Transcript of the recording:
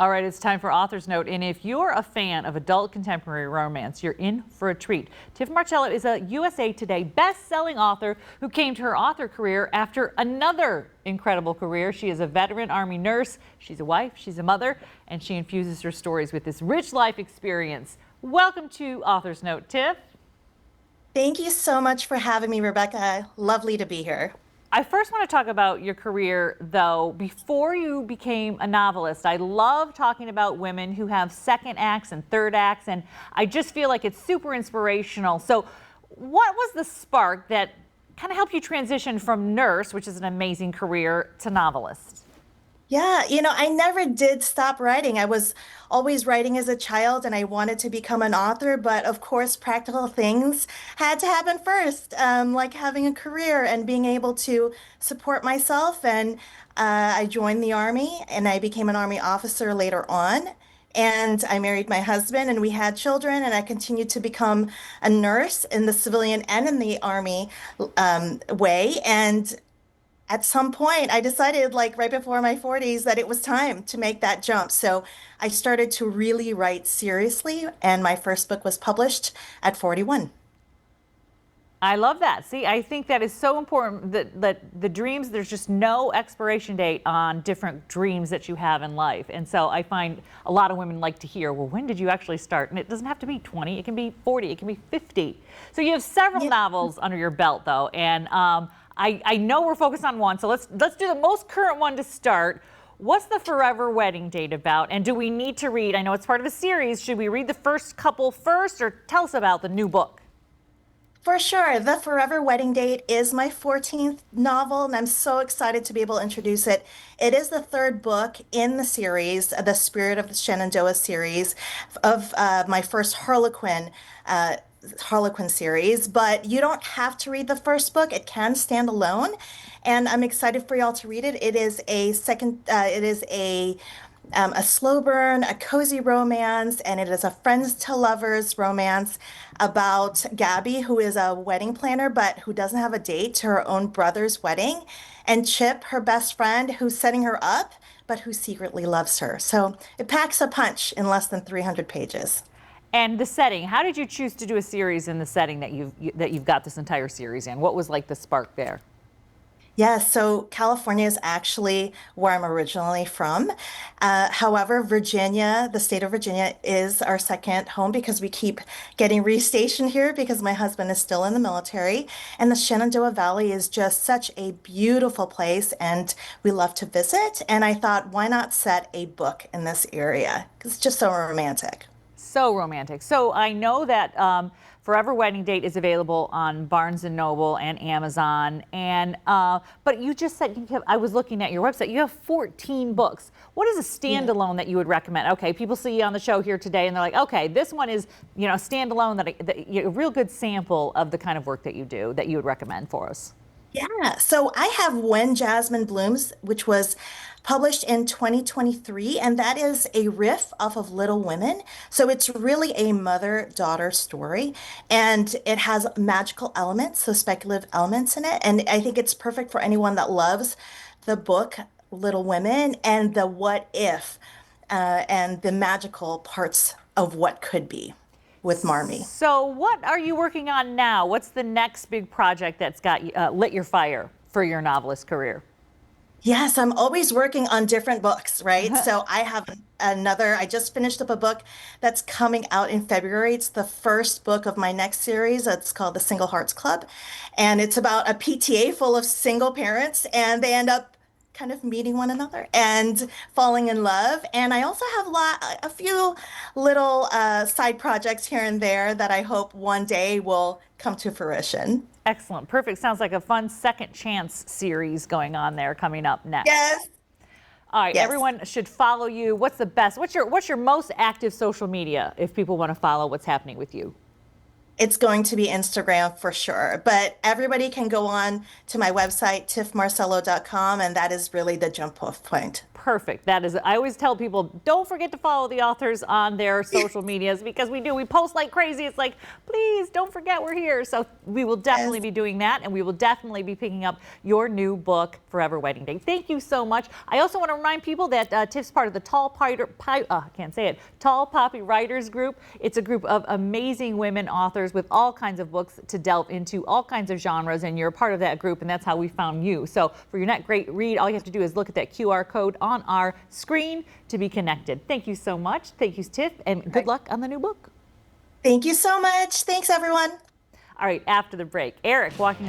All right, it's time for Author's Note. And if you're a fan of adult contemporary romance, you're in for a treat. Tif Marcelo is a USA Today best-selling author who came to her author career after another incredible career. She is a veteran Army nurse, she's a wife, she's a mother, and she infuses her stories with this rich life experience. Welcome to Author's Note, Tif. Thank you so much for having me, Rebecca. Lovely to be here. I first want to talk about your career, though. Before you became a novelist, I love talking about women who have second acts and third acts, and I just feel like it's super inspirational. So what was the spark that kind of helped you transition from nurse, which is an amazing career, to novelist? Yeah, I never did stop writing. I was always writing as a child and I wanted to become an author, but of course, practical things had to happen first, like having a career and being able to support myself. And I joined the Army and I became an Army officer later on. And I married my husband and we had children, and I continued to become a nurse in the civilian and in the Army way. And at some point, I decided, like right before my 40s, that it was time to make that jump. So I started to really write seriously, and my first book was published at 41. I love that. See, I think that is so important that the dreams, there's just no expiration date on different dreams that you have in life. And so I find a lot of women like to hear, well, when did you actually start? And it doesn't have to be 20, it can be 40, it can be 50. So you have several Yeah. novels under your belt, though. And I know we're focused on one, so let's do the most current one to start. What's the Forever Wedding Date about? And do we need to read, I know it's part of a series, should we read the first couple first, or tell us about the new book? For sure. The Forever Wedding Date is my 14th novel, and I'm so excited to be able to introduce it. It is the third book in the series, the Spirit of the Shenandoah series, of my first Harlequin series, but you don't have to read the first book. It can stand alone, and I'm excited for y'all to read it. It is a slow burn, a cozy romance, and it is a friends to lovers romance about Gabby, who is a wedding planner but who doesn't have a date to her own brother's wedding, and Chip, her best friend, who's setting her up but who secretly loves her. So it packs a punch in less than 300 pages. And the setting, how did you choose to do a series in the setting that you've got this entire series in? What was like the spark there? Yeah, so California is actually where I'm originally from. However, Virginia, the state of Virginia, is our second home because we keep getting restationed here because my husband is still in the military. And the Shenandoah Valley is just such a beautiful place, and we love to visit. And I thought, why not set a book in this area? Because it's just so romantic. So romantic. So I know that Forever Wedding Date is available on Barnes and Noble and Amazon. And but you just said I was looking at your website. You have 14 books. What is a standalone that you would recommend? Okay, people see you on the show here today, and they're like, okay, this one is standalone a real good sample of the kind of work that you do that you would recommend for us. Yeah, so I have When Jasmine Blooms, which was published in 2023, and that is a riff off of Little Women. So it's really a mother-daughter story, and it has magical elements, so speculative elements in it. And I think it's perfect for anyone that loves the book Little Women and the what if and the magical parts of what could be with Marmee. So what are you working on now? What's the next big project that's got lit your fire for your novelist career? Yes, I'm always working on different books, right? So I have I just finished up a book that's coming out in February. It's the first book of my next series. It's called The Single Hearts Club. And it's about a PTA full of single parents, and they end up kind of meeting one another and falling in love. And I also have a few little side projects here and there that I hope one day will come to fruition. Excellent. Perfect. Sounds like a fun second chance series going on there coming up next. Yes. All right. Yes. Everyone should follow you. What's the best? What's your most active social media if people want to follow what's happening with you? It's going to be Instagram for sure, but everybody can go on to my website, tifmarcelo.com, and that is really the jump off point. Perfect. That is, I always tell people, don't forget to follow the authors on their social medias because we post like crazy. It's like, please don't forget we're here. So we will definitely Yes. be doing that, and we will definitely be picking up your new book, Forever Wedding Day. Thank you so much. I also want to remind people that Tiff's part of the Tall Poppy Writers Group. It's a group of amazing women authors with all kinds of books to delve into, all kinds of genres, and you're a part of that group, and that's how we found you. So for your next great read, all you have to do is look at that QR code on our screen to be connected. Thank you so much. Thank you, Tiff, and good luck on the new book. Thank you so much. Thanks, everyone. All right, after the break, Eric walking